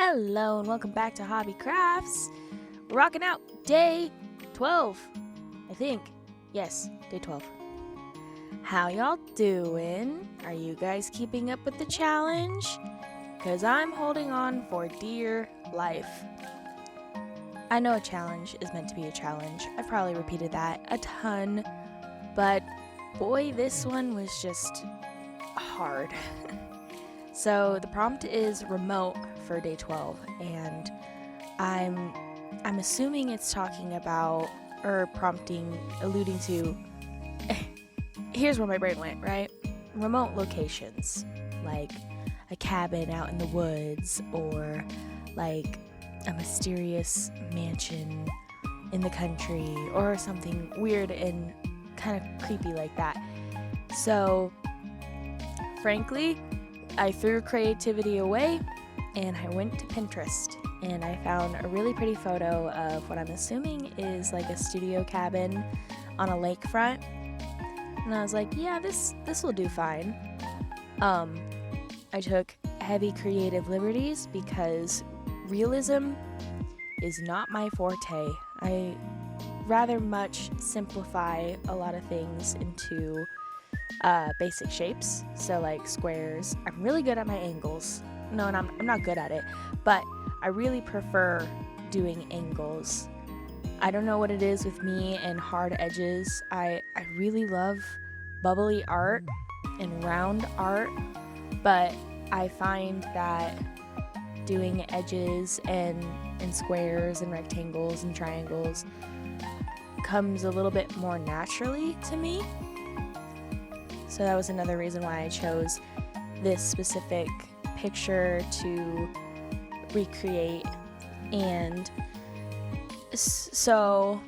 Hello and welcome back to Hobby Crafts. We're rocking out day 12, I think. Yes, day 12. How y'all doing? Are you guys keeping up with the challenge? Because I'm holding on for dear life. I know a challenge is meant to be a challenge. I've probably repeated that a ton, but boy, this one was just hard. So the prompt is remote for day 12, and I'm assuming it's talking about, or prompting, alluding to, here's where my brain went, right? Remote locations, like a cabin out in the woods, or like a mysterious mansion in the country, or something weird and kind of creepy like that. So, frankly, I threw creativity away and I went to Pinterest and I found a really pretty photo of what I'm assuming is like a studio cabin on a lakefront. And I was like, yeah, this will do fine. I took heavy creative liberties because realism is not my forte. I rather much simplify a lot of things into basic shapes, so like squares. I'm really good at my angles. No, and I'm not good at it, but I really prefer doing angles. I don't know what it is with me and hard edges. I really love bubbly art and round art, but I find that doing edges and squares and rectangles and triangles comes a little bit more naturally to me. So that was another reason why I chose this specific picture to recreate. And so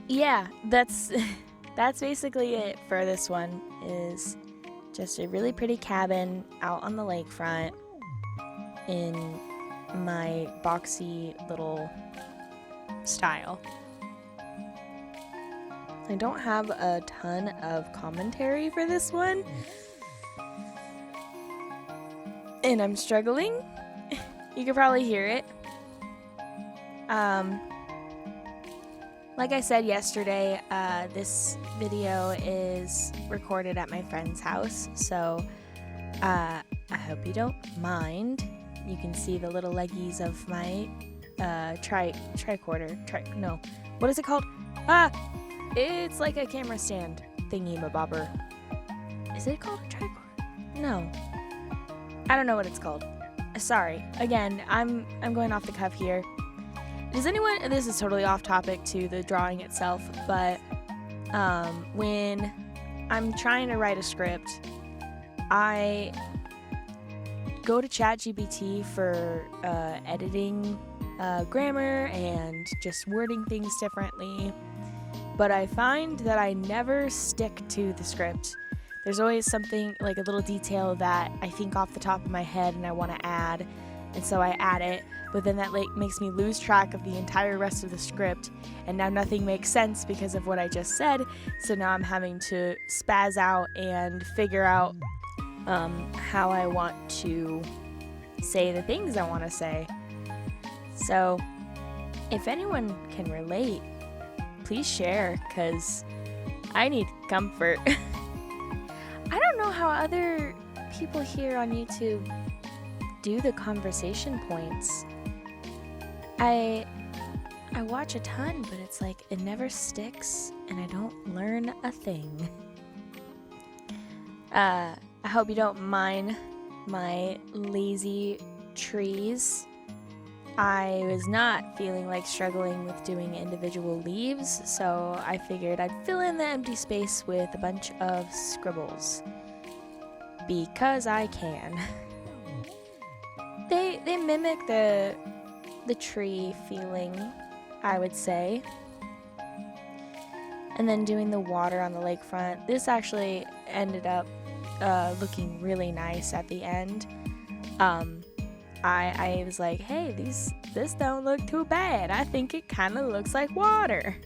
yeah, that's basically it for this one. Is just a really pretty cabin out on the lakefront in my boxy little style. I don't have a ton of commentary for this one, and I'm struggling. You can probably hear it. Like I said yesterday, this video is recorded at my friend's house, so I hope you don't mind. You can see the little leggies of my tricorder. What is it called? It's like a camera stand thingy-mabobber. Is it called a tricorder? No. I don't know what it's called. Sorry. Again, I'm going off the cuff here. Does anyone... This is totally off topic to the drawing itself, but when I'm trying to write a script, I go to ChatGPT for editing grammar and just wording things differently. But I find that I never stick to the script. There's always something, like a little detail that I think off the top of my head and I want to add, and so I add it, but then that makes me lose track of the entire rest of the script, and now nothing makes sense because of what I just said, so now I'm having to spaz out and figure out how I want to say the things I want to say. So, if anyone can relate, please share, because I need comfort. I don't know how other people here on YouTube do the conversation points. I watch a ton, but it's like it never sticks and I don't learn a thing. I hope you don't mind my lazy trees. I was not feeling like struggling with doing individual leaves, so I figured I'd fill in the empty space with a bunch of scribbles. Because I can. They mimic the tree feeling, I would say. And then doing the water on the lakefront. This actually ended up looking really nice at the end. I was like, hey, this don't look too bad. I think it kind of looks like water.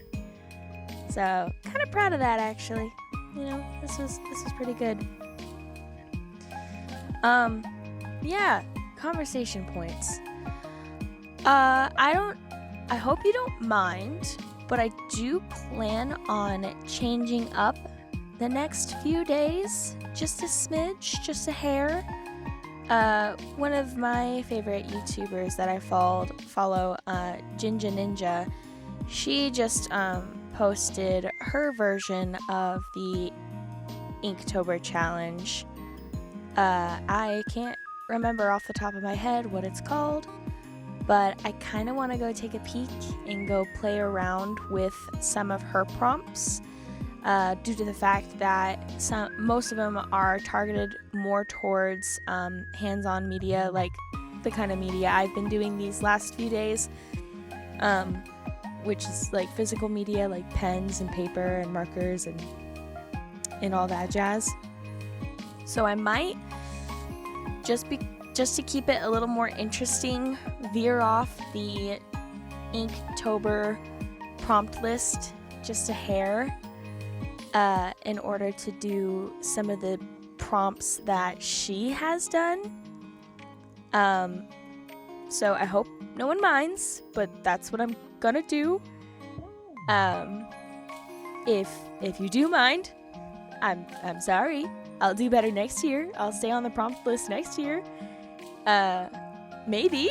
So, kind of proud of that, actually. You know, this was pretty good. yeah, conversation points. I hope you don't mind, but I do plan on changing up the next few days, just a smidge, just a hair. One of my favorite YouTubers that I follow, Jinja Ninja, she just posted her version of the Inktober challenge. I can't remember off the top of my head what it's called, but I kind of want to go take a peek and go play around with some of her prompts, due to the fact that most of them are targeted more towards hands-on media, like the kind of media I've been doing these last few days, which is like physical media, like pens and paper and markers and all that jazz. So I might just to keep it a little more interesting, veer off the Inktober prompt list just a hair, in order to do some of the prompts that she has done. So I hope no one minds, but that's what I'm gonna do. If you do mind, I'm sorry. I'll do better next year. I'll stay on the prompt list next year. Maybe.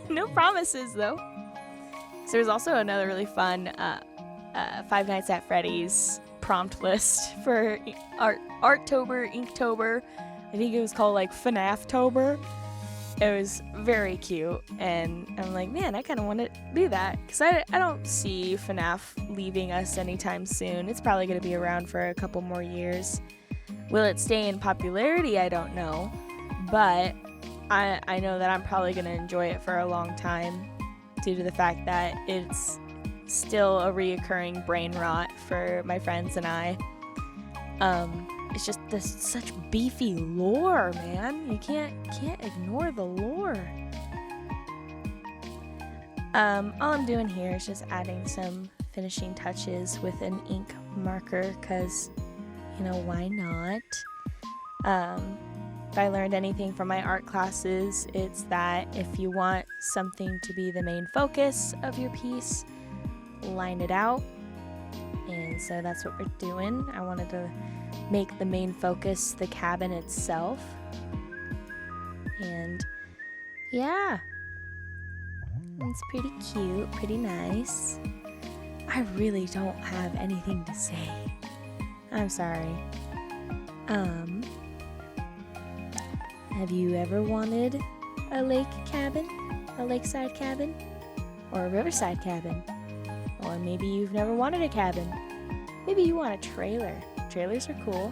No promises, though. So there's also another really fun Five Nights at Freddy's prompt list for Arttober, Inktober. I think it was called like FNAFtober. It was very cute, and I'm like, man, I kind of want to do that, because I don't see FNAF leaving us anytime soon. It's probably going to be around for a couple more years. Will it stay in popularity? I don't know, but I know that I'm probably going to enjoy it for a long time, due to the fact that it's still a reoccurring brain rot for my friends and I. It's just such beefy lore, man. You can't ignore the lore. All I'm doing here is just adding some finishing touches with an ink marker, because, you know, why not? If I learned anything from my art classes, it's that if you want something to be the main focus of your piece, line it out. And so that's what we're doing. I wanted to make the main focus the cabin itself. And yeah, it's pretty cute, pretty nice. I really don't have anything to say. I'm sorry. Have you ever wanted a lake cabin? A lakeside cabin? Or a riverside cabin? Or maybe you've never wanted a cabin. Maybe you want a trailer. Trailers are cool.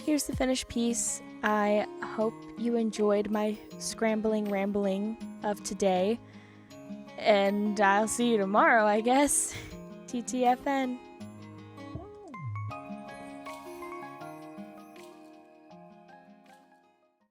Here's the finished piece. I hope you enjoyed my scrambling rambling of today. And I'll see you tomorrow, I guess. TTFN.